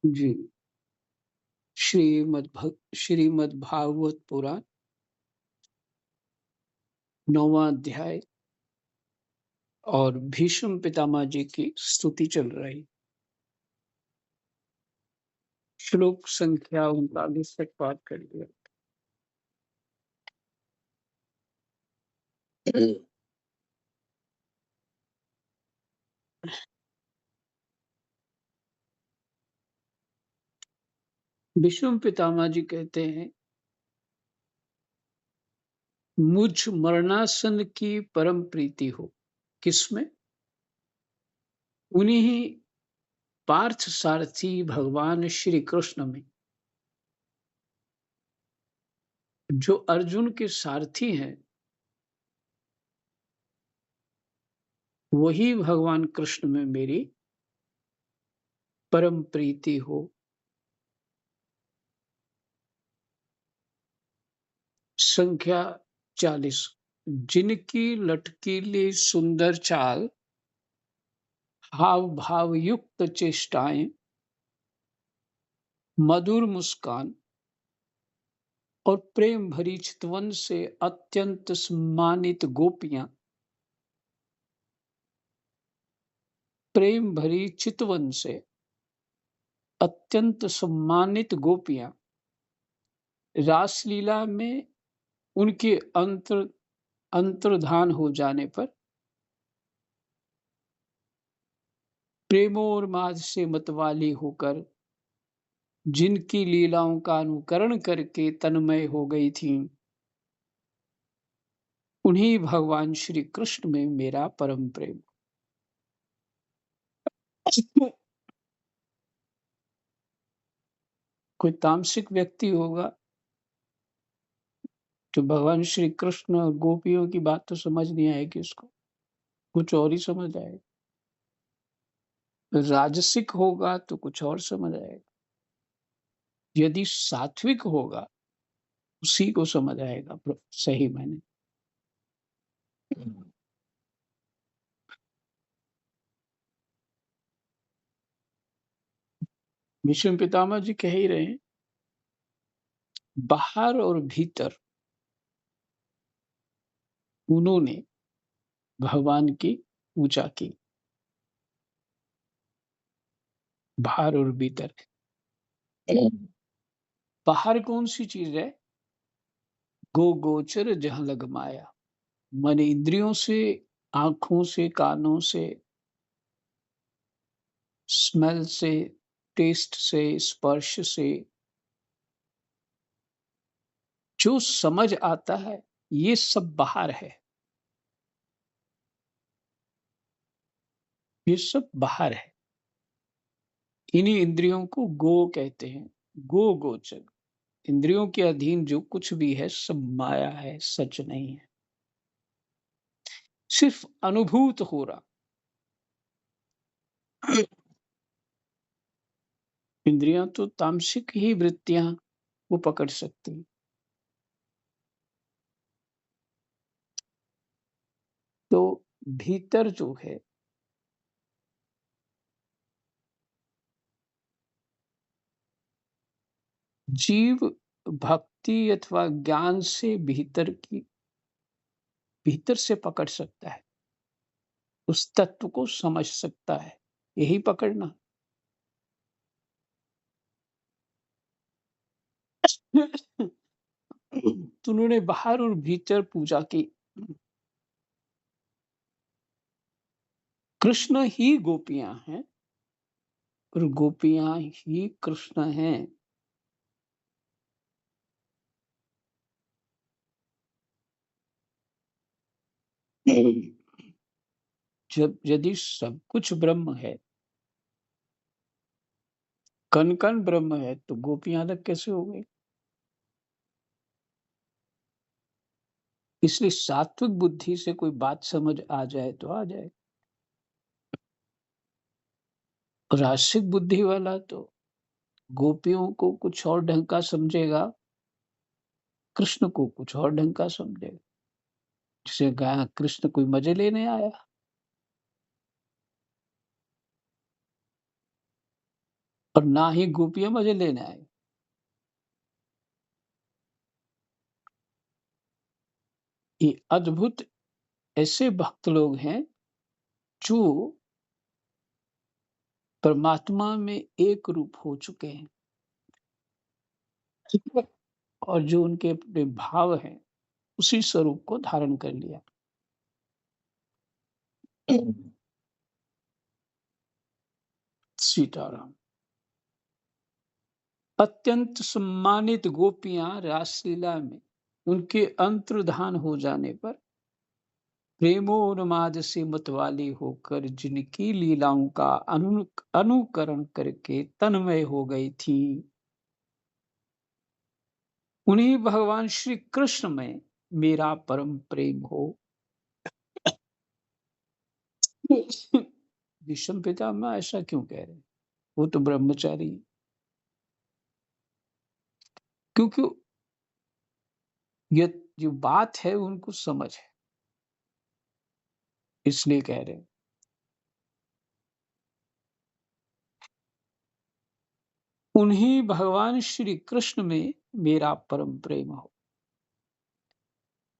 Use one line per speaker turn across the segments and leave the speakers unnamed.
जी। श्रीमद् भागवत पुराण 9वां अध्याय और भीष्म पितामह जी की स्तुति चल रही। श्लोक संख्या 39 तक बात कर लिया। भीष्म पितामह जी कहते हैं, मुझ मरणासन की परम प्रीति हो। किसमें? उन्हीं पार्थ सारथी भगवान श्री कृष्ण में, जो अर्जुन के सारथी हैं। वही भगवान कृष्ण में मेरी परम प्रीति हो। संख्या 40। जिनकी लटकीली सुंदर चाल, हाव भाव युक्त चेष्टाएं, मधुर मुस्कान और प्रेम भरी चितवन से अत्यंत सम्मानित गोपियां, प्रेम भरी चितवन से अत्यंत सम्मानित गोपियां रासलीला में उनके अंतर्धान हो जाने पर प्रेमोन्माद से मतवाली होकर जिनकी लीलाओं का अनुकरण करके तन्मय हो गई थीं, उन्हीं भगवान श्री कृष्ण में मेरा परम प्रेम। कोई तामसिक व्यक्ति होगा तो भगवान श्री कृष्ण और गोपियों की बात तो समझ नहीं आएगी उसको, कुछ और ही समझ आएगा। राजसिक होगा तो कुछ और समझ आएगा। यदि सात्विक होगा उसी को समझ आएगा सही मैंने। भीष्म पितामह जी कह ही रहे हैं, बाहर और भीतर उन्होंने भगवान की पूजा की। बाहर और भीतर। बाहर कौन सी चीज है? गो गोचर जहां लग माया। मन इंद्रियों से, आंखों से, कानों से, स्मेल से, टेस्ट से, स्पर्श से जो समझ आता है, ये सब बाहर है। ये सब बाहर है। इन्हीं इंद्रियों को गो कहते हैं। गो गोचर। इंद्रियों के अधीन जो कुछ भी है सब माया है, सच नहीं है। सिर्फ अनुभूत हो रहा। इंद्रियां तो तामसिक ही वृत्तियां वो पकड़ सकती। तो भीतर जो है, जीव भक्ति अथवा ज्ञान से भीतर से पकड़ सकता है, उस तत्व को समझ सकता है। यही पकड़ना। तो उन्होंने बाहर और भीतर पूजा की। कृष्ण ही गोपियां हैं और गोपियां ही कृष्ण हैं। जब यदि सब कुछ ब्रह्म है, कण कण ब्रह्म है, तो गोपियां अलग कैसे हो गई? इसलिए सात्विक बुद्धि से कोई बात समझ आ जाए तो आ जाए। रासिक बुद्धि वाला तो गोपियों को कुछ और ढंग का समझेगा, कृष्ण को कुछ और ढंग का समझेगा। जिसे कहा कृष्ण कोई मजे लेने आया। और ना ही गोपियाँ मज़े लेने आई। ये अद्भुत ऐसे भक्त लोग हैं जो परमात्मा में एक रूप हो चुके हैं। ठीक है? और जो उनके अपने भाव हैं, उसी स्वरूप को धारण कर लिया। सीताराम। अत्यंत सम्मानित गोपियां रासलीला में उनके अंतर्धान हो जाने पर प्रेमोन्माद से मतवाली होकर जिनकी लीलाओं का अनुकरण करके तन्मय हो गई थी, उन्हीं भगवान श्री कृष्ण में मेरा परम प्रेम हो। विषम पितामह ऐसा क्यों कह रहे हैं? वो तो ब्रह्मचारी हैं। क्योंकि ये जो बात है उनको समझ है, इसलिए कह रहे हैं। उन्हीं भगवान श्री कृष्ण में मेरा परम प्रेम हो।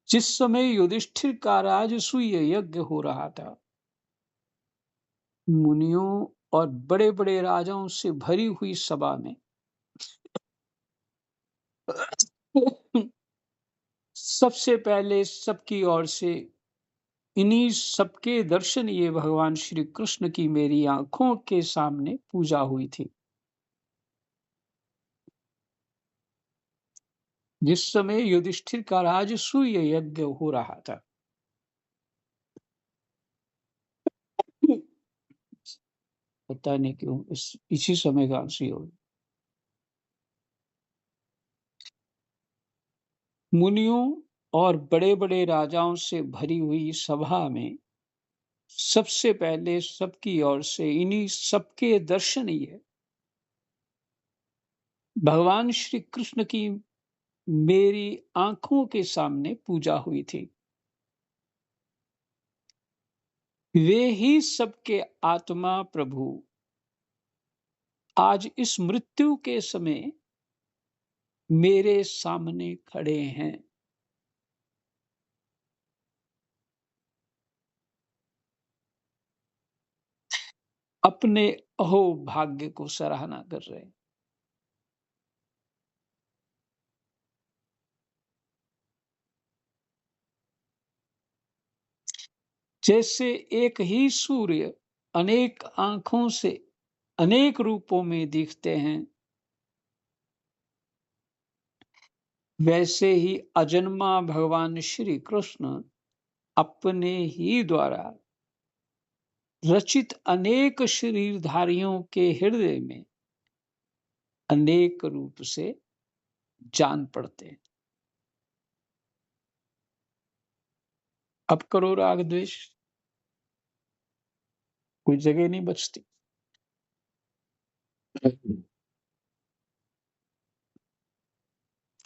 जिस समय युधिष्ठिर का राजसूय यज्ञ हो रहा था, मुनियों और बड़े बड़े राजाओं से भरी हुई सभा में सबसे पहले सबकी ओर से इन्हीं सबके दर्शन ये भगवान श्री कृष्ण की मेरी आंखों के सामने पूजा हुई थी। जिस समय युधिष्ठिर का राजसूय यज्ञ हो रहा था, पता नहीं क्यों इसी समय का आंसू हो। मुनियों और बड़े बड़े राजाओं से भरी हुई सभा में सबसे पहले सबकी ओर से इन्हीं सबके दर्शन ही है भगवान श्री कृष्ण की मेरी आंखों के सामने पूजा हुई थी। वे ही सबके आत्मा प्रभु आज इस मृत्यु के समय मेरे सामने खड़े हैं। अपने अहो भाग्य को सराहना कर रहे हैं। जैसे एक ही सूर्य अनेक आंखों से अनेक रूपों में दिखते हैं, वैसे ही अजन्मा भगवान श्री कृष्ण अपने ही द्वारा रचित अनेक शरीरधारियों के हृदय में अनेक रूप से जान पड़ते हैं। अब करो राग द्वेष, कोई जगह नहीं बचती।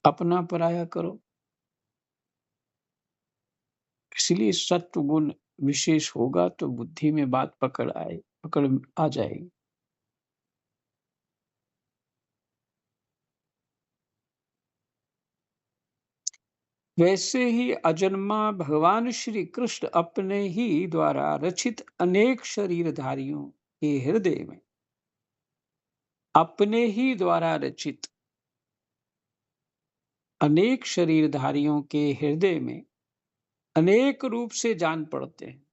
अपना पराया करो। इसलिए सत्व गुण विशेष होगा तो बुद्धि में बात पकड़ आ जाएगी। वैसे ही अजन्मा भगवान श्री कृष्ण अपने ही द्वारा रचित अनेक शरीरधारियों के हृदय में अपने ही द्वारा रचित अनेक शरीरधारियों के हृदय में अनेक रूप से जान पड़ते हैं।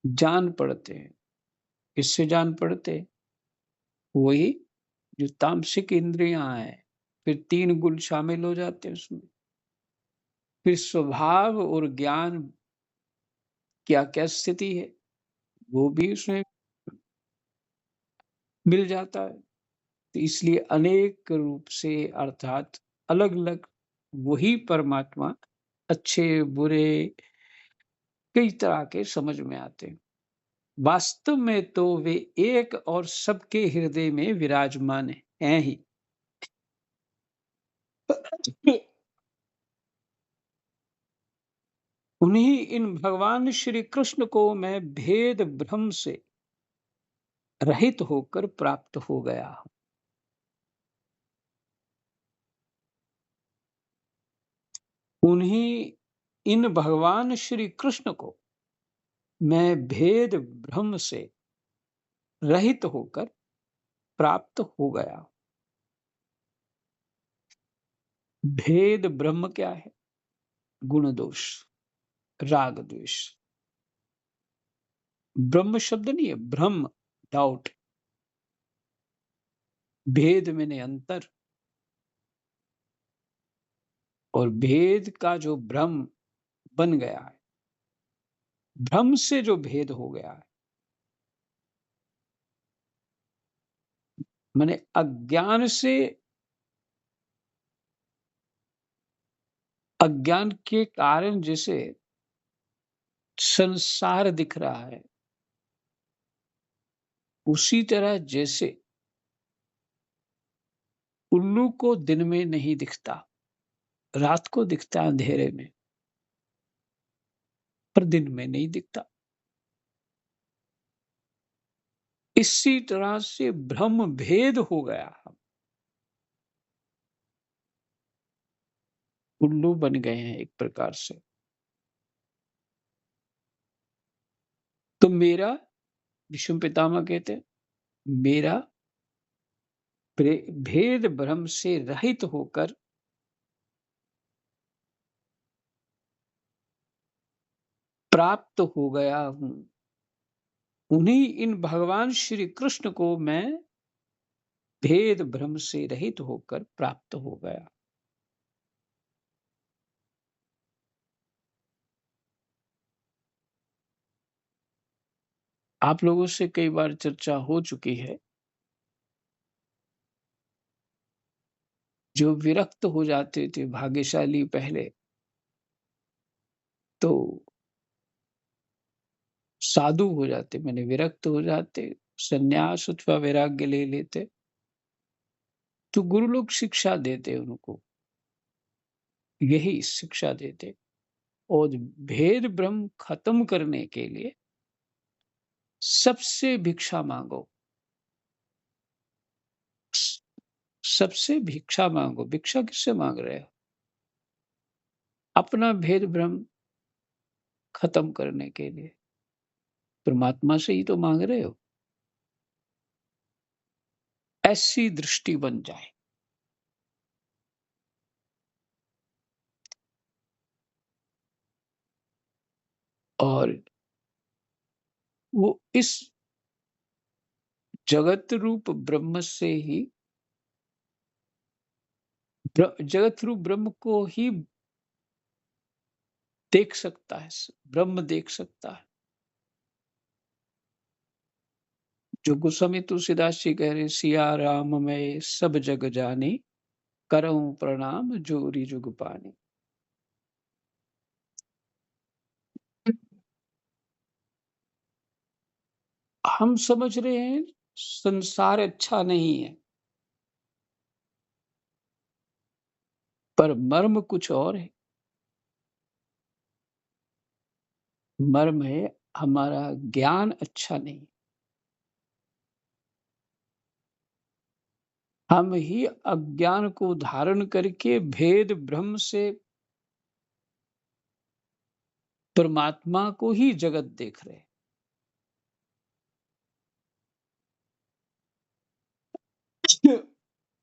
जान पड़ते हैं। किससे जान पड़ते हैं? वही जो तामसिक इंद्रियां हैं, फिर 3 गुण शामिल हो जाते हैं उसमें। फिर स्वभाव और ज्ञान क्या-क्या स्थिति है, वो भी उसमें मिल जाता है। तो इसलिए अनेक रूप से अर्थात अलग-अलग वही परमात्मा अच्छे, बुरे कई तरह के समझ में आते हैं। वास्तव में तो वे एक और सबके हृदय में विराजमान हैं ही। उन्हीं इन भगवान श्री कृष्ण को मैं भेद भ्रम से रहित होकर प्राप्त हो गया हूँ। उन्हीं इन भगवान श्री कृष्ण को मैं भेद भ्रम से रहित होकर प्राप्त हो गया। भेद ब्रह्म क्या है? गुण दोष, राग द्वेष। ब्रह्म शब्द नहीं है, ब्रह्म, डाउट। भेद मैंने अंतर, और भेद का जो भ्रम बन गया है, भ्रम से जो भेद हो गया है, माने अज्ञान से, अज्ञान के कारण जैसे संसार दिख रहा है, उसी तरह जैसे उल्लू को दिन में नहीं दिखता, रात को दिखता है अंधेरे में, पर दिन में नहीं दिखता। इसी तरह से ब्रह्म भेद हो गया, हम उल्लू बन गए हैं एक प्रकार से। तो मेरा, विष्णु पितामह कहते हैं, मेरा भेद भ्रम से रहित होकर प्राप्त हो गया हूं। उन्हीं इन भगवान श्री कृष्ण को मैं भेद भ्रम से रहित होकर प्राप्त हो गया। आप लोगों से कई बार चर्चा हो चुकी है, जो विरक्त हो जाते थे भाग्यशाली पहले, तो साधु हो जाते, माने विरक्त हो जाते, संन्यास अथवा वैराग्य ले लेते, तो गुरु लोग शिक्षा देते उनको, यही शिक्षा देते। और भेद भ्रम खत्म करने के लिए सबसे भिक्षा मांगो, सबसे भिक्षा मांगो। भिक्षा किससे मांग रहे हो? अपना भेद भ्रम खत्म करने के लिए परमात्मा से ही तो मांग रहे हो। ऐसी दृष्टि बन जाए। और वो इस जगत रूप ब्रह्म से ही, जगत रूप ब्रह्म को ही देख सकता है, ब्रह्म देख सकता है। जो गोस्वामी तुलसीदास जी कह रहे, सिया राम मैं सब जग जानी, करऊं प्रणाम जोरी जुग पानी। हम समझ रहे हैं संसार अच्छा नहीं है, पर मर्म कुछ और है। मर्म है हमारा ज्ञान अच्छा नहीं। हम ही अज्ञान को धारण करके भेद भ्रम से परमात्मा को ही जगत देख रहे हैं।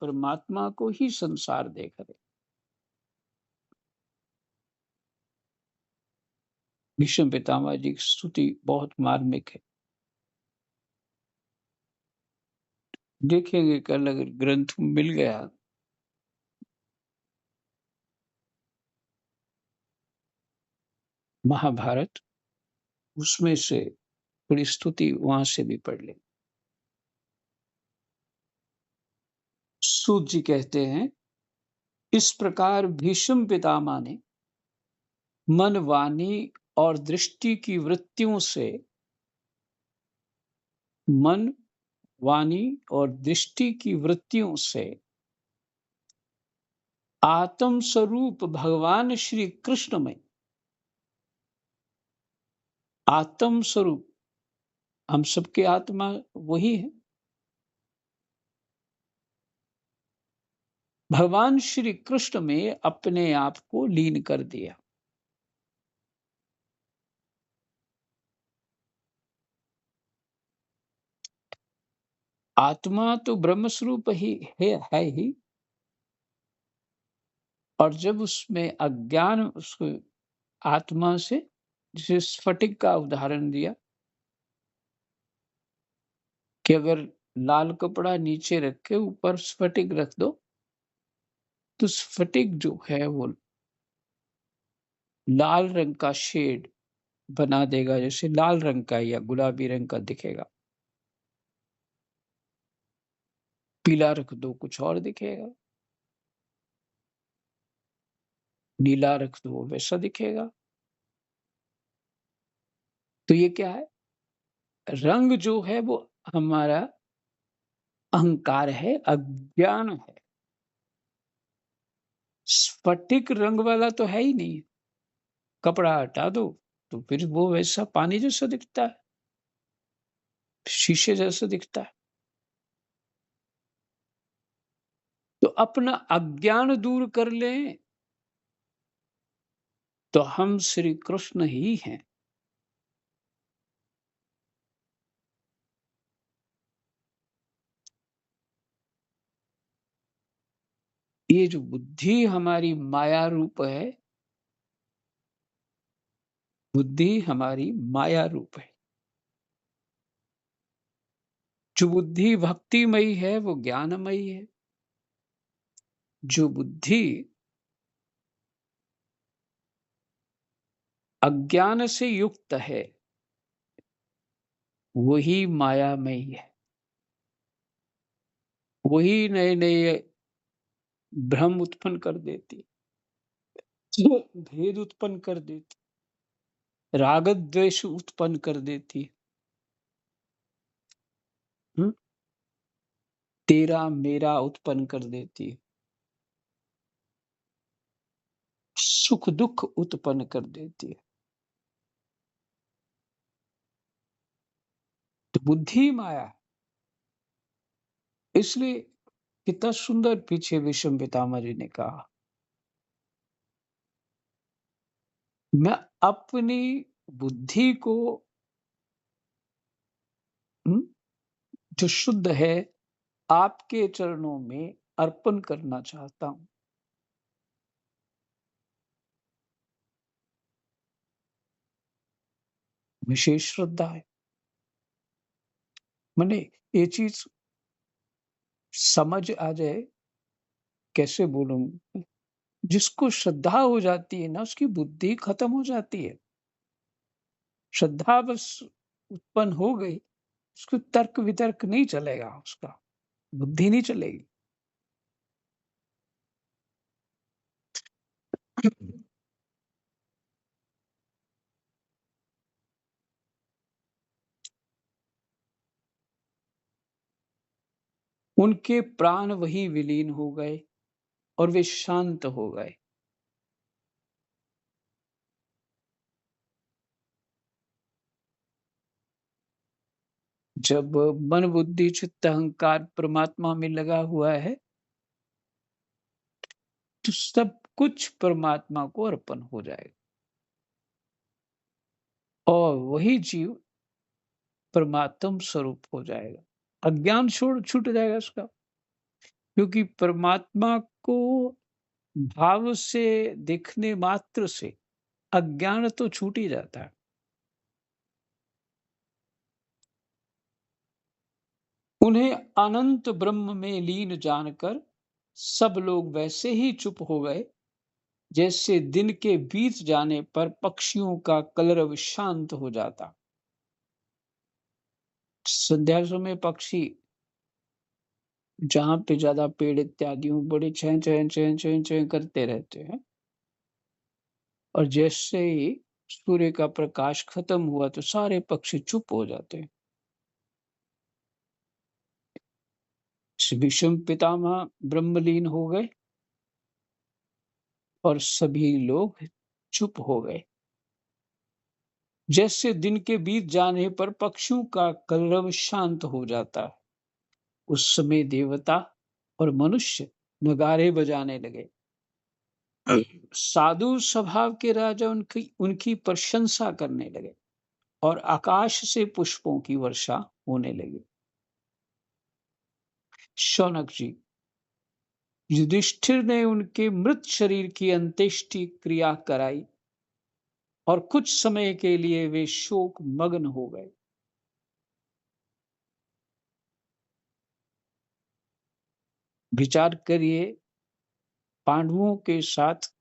परमात्मा को ही संसार देख रहे। भीष्म पितामह जी की स्तुति बहुत मार्मिक है। देखेंगे कल अगर ग्रंथ मिल गया, महाभारत, उसमें से थोड़ी स्तुति वहां से भी पढ़ ले। सूत जी कहते हैं, इस प्रकार भीष्म पितामह ने मन, वाणी और दृष्टि की वृत्तियों से, मन, वाणी और दृष्टि की वृत्तियों से आत्म स्वरूप भगवान श्री कृष्ण में, आत्म स्वरूप, हम सबकी आत्मा वही है। भगवान श्री कृष्ण में अपने आप को लीन कर दिया। आत्मा तो ब्रह्म स्वरूप ही है ही। और जब उसमें अज्ञान उसको आत्मा से, जैसे स्फटिक का उदाहरण दिया कि अगर लाल कपड़ा नीचे रख के ऊपर स्फटिक रख दो, तो स्फटिक जो है वो लाल रंग का शेड बना देगा, जैसे लाल रंग का या गुलाबी रंग का दिखेगा। पीला रख दो कुछ और दिखेगा, नीला रख दो वैसा दिखेगा। तो ये क्या है? रंग जो है वो हमारा अहंकार है, अज्ञान है। स्फटिक रंग वाला तो है ही नहीं। कपड़ा हटा दो तो फिर वो वैसा पानी जैसा दिखता है, शीशे जैसा दिखता है। तो अपना अज्ञान दूर कर लें तो हम श्री कृष्ण ही हैं। ये जो बुद्धि हमारी माया रूप है, बुद्धि हमारी माया रूप है। जो बुद्धि भक्तिमयी है वो ज्ञानमयी है। जो बुद्धि अज्ञान से युक्त है वही मायामयी है। वही नए नए भ्रम उत्पन्न कर देती, भेद उत्पन्न कर देती, राग द्वेष उत्पन्न कर देती। हम्म, तेरा मेरा उत्पन्न कर देती, सुख दुख उत्पन्न कर देती है। तो बुद्धि माया है। इसलिए कितना सुंदर पीछे विश्व पितामह जी ने कहा, मैं अपनी बुद्धि को हम्म, जो शुद्ध है आपके चरणों में अर्पण करना चाहता हूं। विशेष श्रद्धा है। मैंने ये चीज समझ आ जाए, कैसे बोलूं, जिसको श्रद्धा हो जाती है ना उसकी बुद्धि खत्म हो जाती है। श्रद्धा बस उत्पन्न हो गई, उसको तर्क वितर्क नहीं चलेगा, उसका बुद्धि नहीं चलेगी। उनके प्राण वही विलीन हो गए और वे शांत हो गए। जब मन बुद्धि चित्त अहंकार परमात्मा में लगा हुआ है तो सब कुछ परमात्मा को अर्पण हो जाएगा और वही जीव परमात्म स्वरूप हो जाएगा। अज्ञान छोड़ छूट जाएगा उसका, क्योंकि परमात्मा को भाव से देखने मात्र से अज्ञान तो छूट ही जाता है। उन्हें अनंत ब्रह्म में लीन जानकर सब लोग वैसे ही चुप हो गए जैसे दिन के बीत जाने पर पक्षियों का कलरव शांत हो जाता। संध्या समय पक्षी जहां पे ज्यादा पेड़ इत्यादि हों, बड़े चैं चैं चैं चैं चैं करते रहते हैं, और जैसे ही सूर्य का प्रकाश खत्म हुआ तो सारे पक्षी चुप हो जाते हैं। विषम पितामह ब्रह्मलीन हो गए और सभी लोग चुप हो गए। जैसे दिन के बीत जाने पर पक्षियों का कलरव शांत हो जाता है, उस समय देवता और मनुष्य नगाड़े बजाने लगे। साधु स्वभाव के राजा उनकी उनकी प्रशंसा करने लगे और आकाश से पुष्पों की वर्षा होने लगी। शौनक जी, युधिष्ठिर ने उनके मृत शरीर की अंत्येष्टि क्रिया कराई और कुछ समय के लिए वे शोक मग्न हो गए। विचार करिए, पांडवों के साथ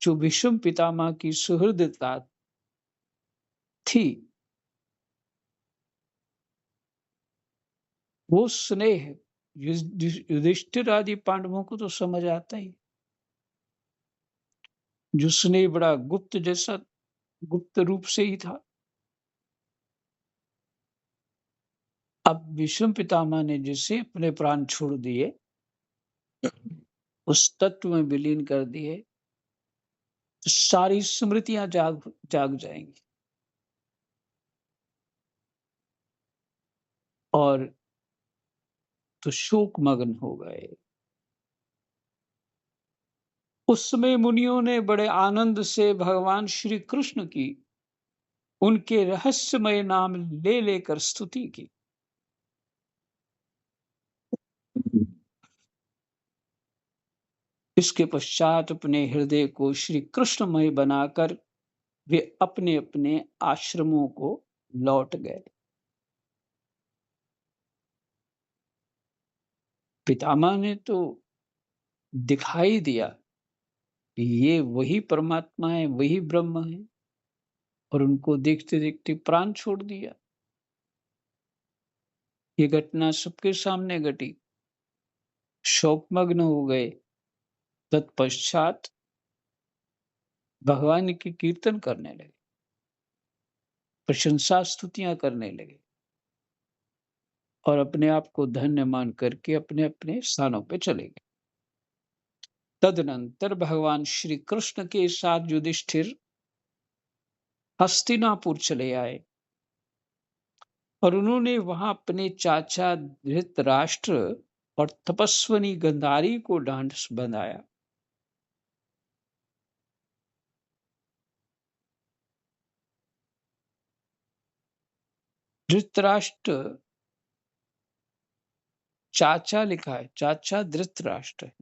जो भीष्म पितामह की सुहृदता थी, वो स्नेह युधिष्ठिर आदि पांडवों को तो समझ आता ही। जो स्नेह बड़ा गुप्त जैसा गुप्त रूप से ही था। अब भीष्म पितामह ने जैसे अपने प्राण छोड़ दिए, उस तत्व में विलीन कर दिए, तो सारी स्मृतियां जाग जाग जाएंगी और तो शोक मग्न हो गए। उस समय मुनियों ने बड़े आनंद से भगवान श्री कृष्ण की उनके रहस्यमय नाम ले लेकर स्तुति की। इसके पश्चात अपने हृदय को श्री कृष्णमय बनाकर वे अपने अपने आश्रमों को लौट गए। पितामह ने तो दिखाई दिया कि ये वही परमात्मा है, वही ब्रह्म है, और उनको देखते देखते प्राण छोड़ दिया। ये घटना सबके सामने घटी। शोकमग्न हो गए। तत्पश्चात भगवान की कीर्तन करने लगे, प्रशंसा स्तुतियां करने लगे और अपने आप को धन्य मान करके अपने अपने स्थानों पे चले गए। तदनंतर भगवान श्री कृष्ण के साथ युधिष्ठिर हस्तिनापुर चले आए और उन्होंने वहां अपने चाचा धृतराष्ट्र और तपस्विनी गंधारी को ढांढस बंधाया। धृतराष्ट्र चाचा लिखा है, चाचा धृतराष्ट्र है,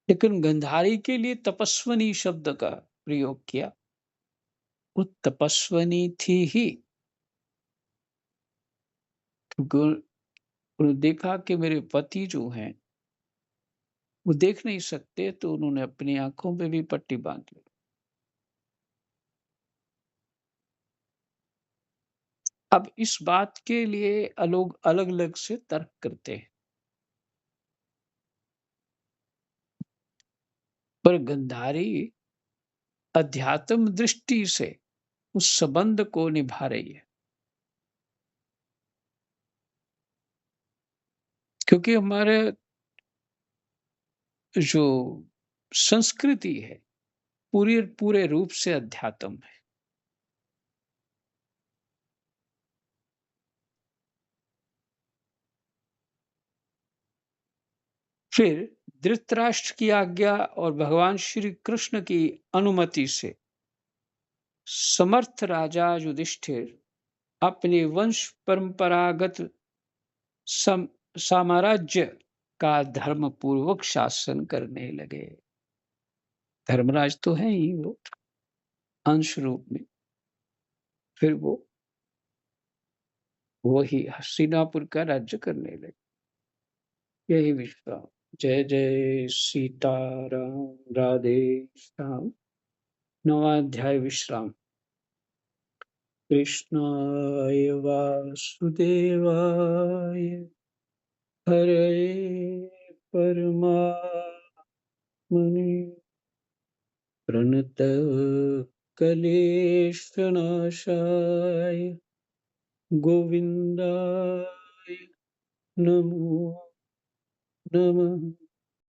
लेकिन गंधारी के लिए तपस्विनी शब्द का प्रयोग किया। वो तपस्विनी थी ही, क्योंकि उन्होंने देखा कि मेरे पति जो हैं वो देख नहीं सकते, तो उन्होंने अपनी आंखों पे भी पट्टी बांध ली। अब इस बात के लिए लोग अलग अलग से तर्क करते हैं, पर गंधारी अध्यात्म दृष्टि से उस संबंध को निभा रही है, क्योंकि हमारे जो संस्कृति है पूरी पूरे रूप से अध्यात्म है। फिर धृतराष्ट्र की आज्ञा और भगवान श्री कृष्ण की अनुमति से समर्थ राजा युधिष्ठिर अपने वंश परंपरागत साम्राज्य का धर्म पूर्वक शासन करने लगे। धर्मराज तो है ही वो अंश रूप में, फिर वो वही हस्तिनापुर का राज्य करने लगे। यही विश्राम। जय जय सीताराम, राधे श्याम। नवा अध्याय विश्राम। कृष्णाय वासुदेवाय हरे परमात्मने प्रणत क्लेशनाशाय गोविंदाय नमो नमः।